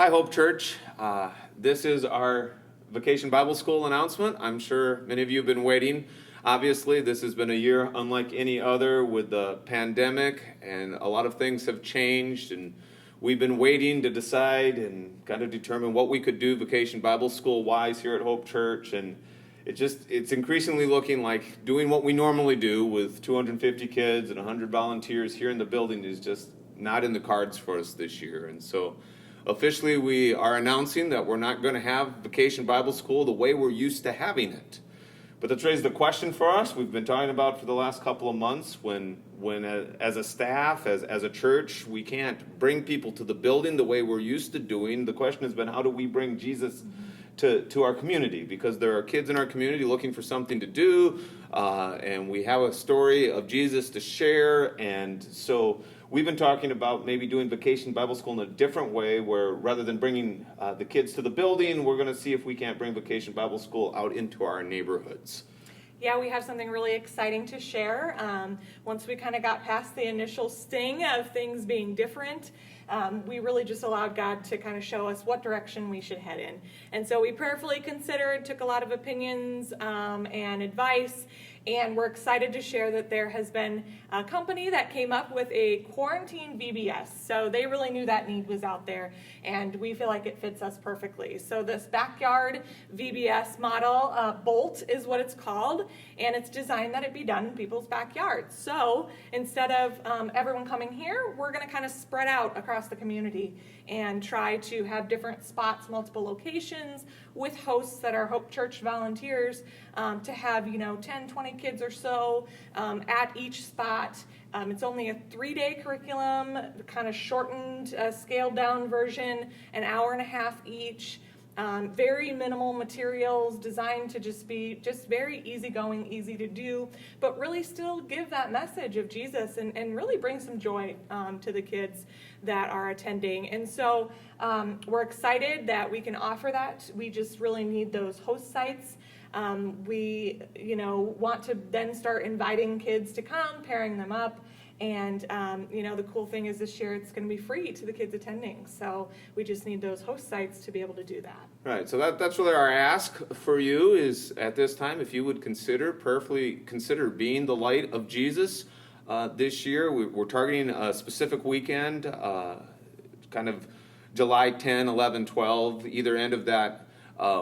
Hi, Hope Church. This is our Vacation Bible School announcement. I'm sure many of you have been waiting. Obviously, this has been a year unlike any other with the pandemic, and a lot of things have changed, and we've been waiting to decide and kind of determine what we could do Vacation Bible School-wise here at Hope Church, and it's increasingly looking like doing what we normally do with 250 kids and 100 volunteers here in the building is just not in the cards for us this year. And so officially we are announcing that we're not going to have Vacation Bible School the way we're used to having it. But that's raised a question for us we've been talking about for the last couple of months when as a staff, as a church, we can't bring people to the building the way we're used to doing. The question has been, how do we bring Jesus to our community? Because there are kids in our community looking for something to do, and we have a story of Jesus to share, and so we've been talking about maybe doing Vacation Bible School in a different way, where rather than bringing the kids to the building, we're going to see if we can't bring Vacation Bible School out into our neighborhoods. Yeah, we have something really exciting to share. Once we kind of got past the initial sting of things being different, we really just allowed God to kind of show us what direction we should head in. And so we prayerfully considered, took a lot of opinions and advice, and we're excited to share that there has been a company that came up with a quarantine VBS. So they really knew that need was out there, and we feel like it fits us perfectly. So this backyard VBS model, Bolt is what it's called, and it's designed that it be done in people's backyards. So instead of everyone coming here, we're going to kind of spread out across the community and try to have different spots, multiple locations, with hosts that are Hope Church volunteers to have 10, 20 kids or so at each spot. It's only a 3-day curriculum, kind of shortened, scaled down version, an hour and a half each. Very minimal materials, designed to just be very easygoing, easy to do, but really still give that message of Jesus and really bring some joy to the kids that are attending. And so we're excited that we can offer that. We just really need those host sites. We want to then start inviting kids to come, pairing them up. And, the cool thing is this year it's going to be free to the kids attending. So we just need those host sites to be able to do that. Right, so that's really our ask for you is at this time, if you would prayerfully consider being the light of Jesus this year. We're targeting a specific weekend, kind of July 10, 11, 12, either end of that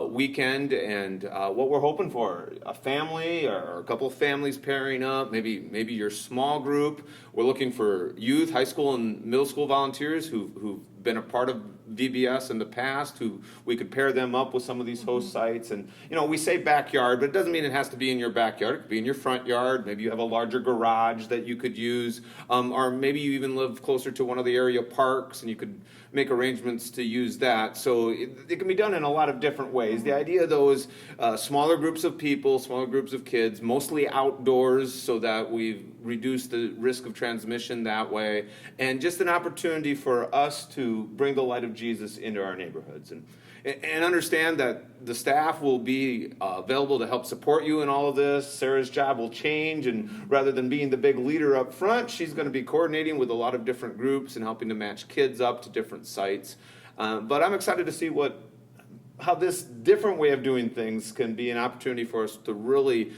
weekend, and what we're hoping for, a family or a couple of families pairing up, maybe your small group. We're looking for youth, high school and middle school volunteers who've been a part of VBS in the past, who we could pair them up with some of these host sites. And we say backyard, but it doesn't mean it has to be in your backyard. It could be in your front yard. Maybe you have a larger garage that you could use, or maybe you even live closer to one of the area parks and you could make arrangements to use that. So it can be done in a lot of different ways. The idea, though, is smaller groups of people, smaller groups of kids, mostly outdoors, so that we reduce the risk of transmission that way, and just an opportunity for us to bring the light of Jesus into our neighborhoods. And understand that the staff will be available to help support you in all of this. Sarah's job will change, and rather than being the big leader up front, she's going to be coordinating with a lot of different groups and helping to match kids up to different sites. But I'm excited to see how this different way of doing things can be an opportunity for us to really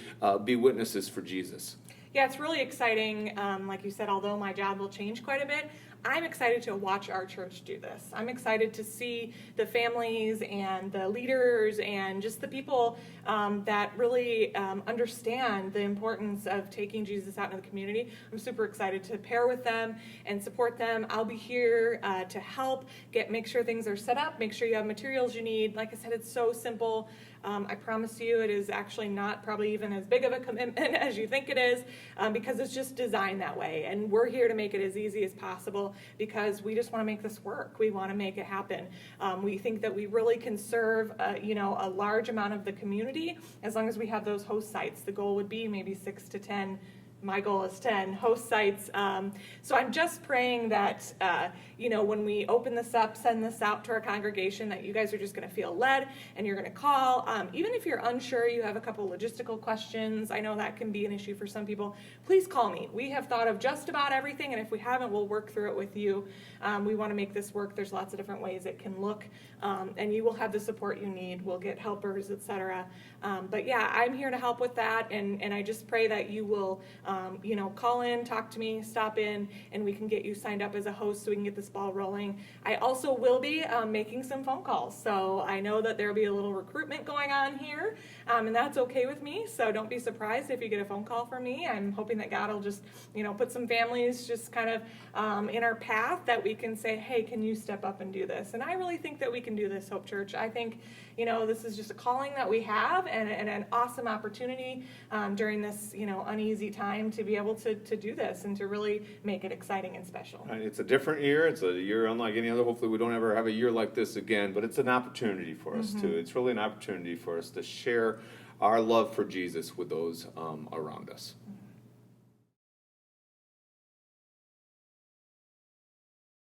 be witnesses for Jesus. Yeah, it's really exciting. Like you said, although my job will change quite a bit, I'm excited to watch our church do this. I'm excited to see the families and the leaders and just the people that really understand the importance of taking Jesus out in the community. I'm super excited to pair with them and support them. I'll be here to help make sure things are set up, make sure you have materials you need. Like I said, it's so simple. I promise you it is actually not probably even as big of a commitment as you think it is, because it's just designed that way. And we're here to make it as easy as possible because we just want to make this work. We want to make it happen. We think that we really can serve a large amount of the community as long as we have those host sites. The goal would be maybe 6 to 10 my goal is 10 host sites. So I'm just praying that, when we open this up, send this out to our congregation, that you guys are just going to feel led and you're going to call. Even if you're unsure, you have a couple logistical questions, I know that can be an issue for some people, please call me. We have thought of just about everything, and if we haven't, we'll work through it with you. We want to make this work. There's lots of different ways it can look, and you will have the support you need. We'll get helpers, etc. But yeah, I'm here to help with that, and I just pray that you will, call in, talk to me, stop in, and we can get you signed up as a host so we can get this ball rolling. I also will be making some phone calls, so I know that there will be a little recruitment going on here, and that's okay with me, so don't be surprised if you get a phone call from me. I'm hoping that God will just, put some families just kind of in our path that we can say, hey, can you step up and do this? And I really think that we can do this, Hope Church. I think, this is just a calling that we have, and an awesome opportunity during this, uneasy time to be able to do this and to really make it exciting and special. It's a different year. It's a year unlike any other. Hopefully we don't ever have a year like this again, but it's an opportunity for us too. It's really an opportunity for us to share our love for Jesus with those around us.